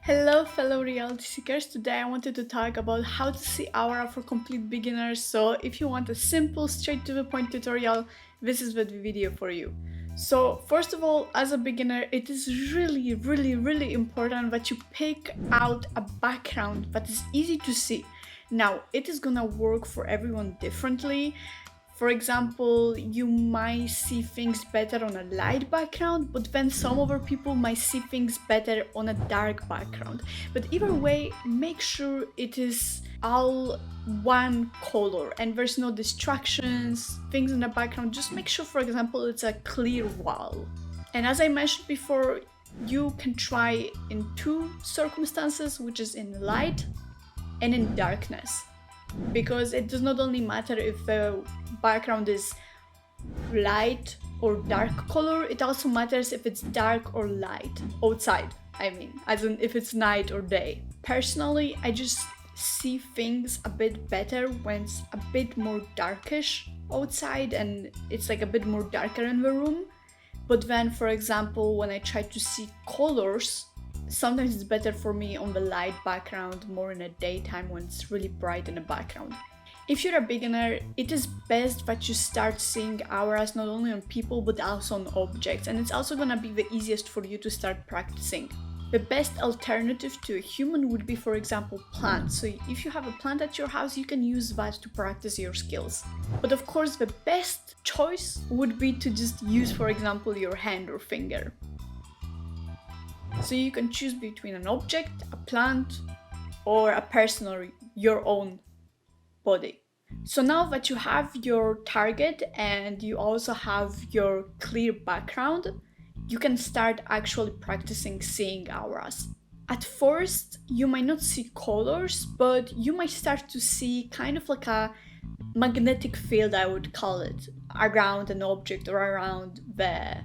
Hello, fellow reality seekers. Today I wanted to talk about how to see aura for complete beginners. So, if you want a simple, straight to the point tutorial, this is the video for you. So, first of all, as a beginner, it is really important that you pick out a background that is easy to see. Now, it is gonna work for everyone differently. For example, you might see things better on a light background, but then some other people might see things better on a dark background. But either way, make sure it is all one color and there's no distractions, things in the background. Just make sure, for example, it's a clear wall. And as I mentioned before, you can try in two circumstances, which is in light and in darkness, because it does not only matter if the background is light or dark color, it also matters if it's dark or light outside. I mean, as in if it's night or day. Personally, I just see things a bit better when it's a bit more darkish outside and it's like a bit more darker in the room. But then, for example, when I try to see colors, sometimes it's better for me on the light background, more in the daytime when it's really bright in the background. If you're a beginner, it is best that you start seeing auras not only on people but also on objects, and it's also gonna be the easiest for you to start practicing. The best alternative to a human would be, for example, plants. So if you have a plant at your house, you can use that to practice your skills. But of course, the best choice would be to just use, for example, your hand or finger. So you can choose between an object, a plant, or a person or your own body. So now that you have your target and you also have your clear background, you can start actually practicing seeing auras. At first, you might not see colors, but you might start to see kind of like a magnetic field, I would call it, around an object or around the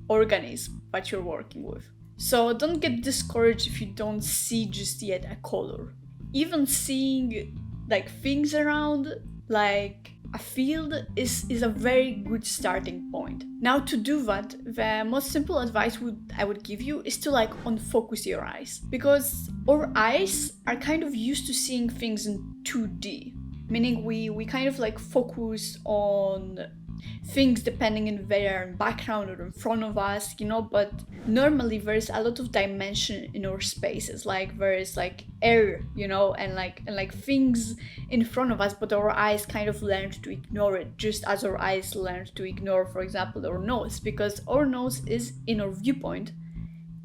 organism that you're working with. So don't get discouraged if you don't see just yet a color. Even seeing like things around, like a field, is a very good starting point. Now to do that, the most simple advice I would give you is to like unfocus your eyes. Because our eyes are kind of used to seeing things in 2D. Meaning we kind of like focus on things depending in their background or in front of us, but normally there's a lot of dimension in our spaces, like there is like air, and like things in front of us, but our eyes kind of learned to ignore it, just as our eyes learned to ignore, for example, our nose, because our nose is in our viewpoint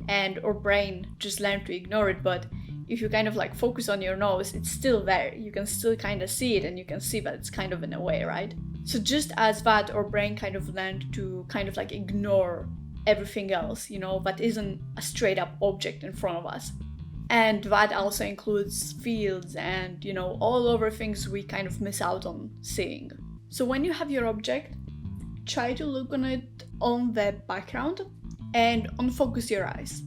and our brain just learned to ignore it. But if you kind of like focus on your nose, it's still there, you can still kind of see it, and you can see that it's kind of in a way, right? So just as that, our brain kind of learned to kind of like ignore everything else, that isn't a straight up object in front of us. And that also includes fields and, all over things we kind of miss out on seeing. So when you have your object, try to look on it on the background and unfocus your eyes.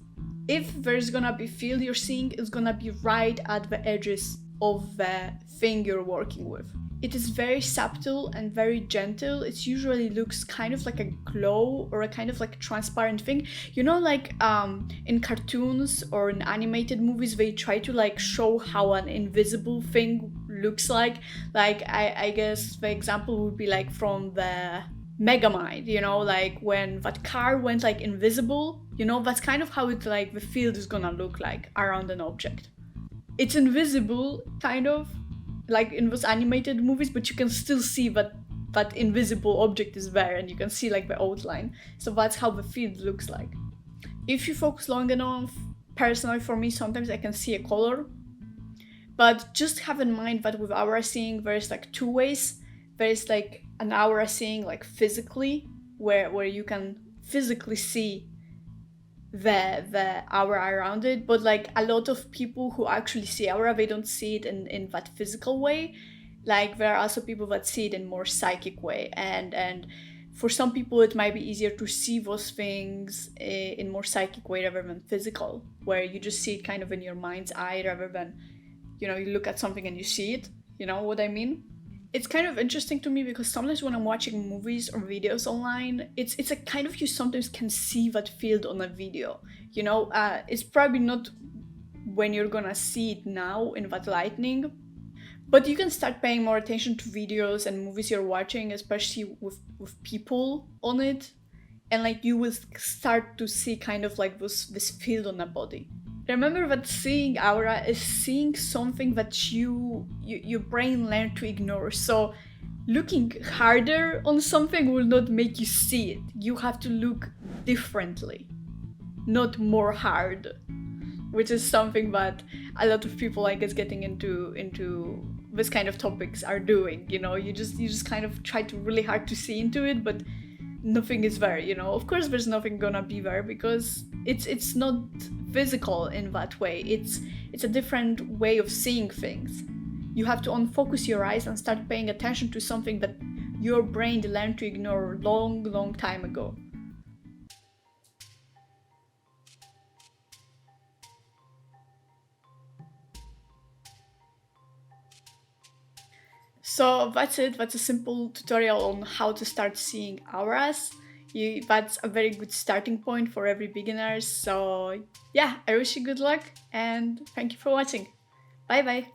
If there's gonna be field you're seeing, it's gonna be right at the edges of the thing you're working with. It is very subtle and very gentle. It usually looks kind of like a glow or a kind of like transparent thing. Like in cartoons or in animated movies, they try to like show how an invisible thing looks like. Like I guess the example would be like from the Megamind, like when that car went like invisible, that's kind of how it like the field is gonna look like around an object. It's invisible, kind of, like in those animated movies, but you can still see that invisible object is there and you can see like the outline. So that's how the field looks like. If you focus long enough, personally for me, sometimes I can see a color. But just have in mind that with aura seeing, there's like two ways. There's like an aura seeing like physically, where you can physically see the aura around it, but like a lot of people who actually see aura, they don't see it in that physical way. Like there are also people that see it in more psychic way, and for some people it might be easier to see those things in more psychic way rather than physical, where you just see it kind of in your mind's eye rather than you look at something and you see it. You know what I mean? It's kind of interesting to me because sometimes when I'm watching movies or videos online, it's a kind of, you sometimes can see that field on a video. It's probably not when you're gonna see it now in that lightning. But you can start paying more attention to videos and movies you're watching, especially with people on it, and like you will start to see kind of like this field on the body. Remember that seeing aura is seeing something that your brain learned to ignore. So looking harder on something will not make you see it. You have to look differently, not more hard, which is something that a lot of people, I guess, getting into this kind of topics are doing. You know, you just kind of try to really hard to see into it, but nothing is there. You know, of course, there's nothing gonna be there because it's not physical in that way. It's a different way of seeing things. You have to unfocus your eyes and start paying attention to something that your brain learned to ignore long time ago. So that's it. That's a simple tutorial on how to start seeing auras. That's a very good starting point for every beginner. So yeah, I wish you good luck and thank you for watching. Bye bye.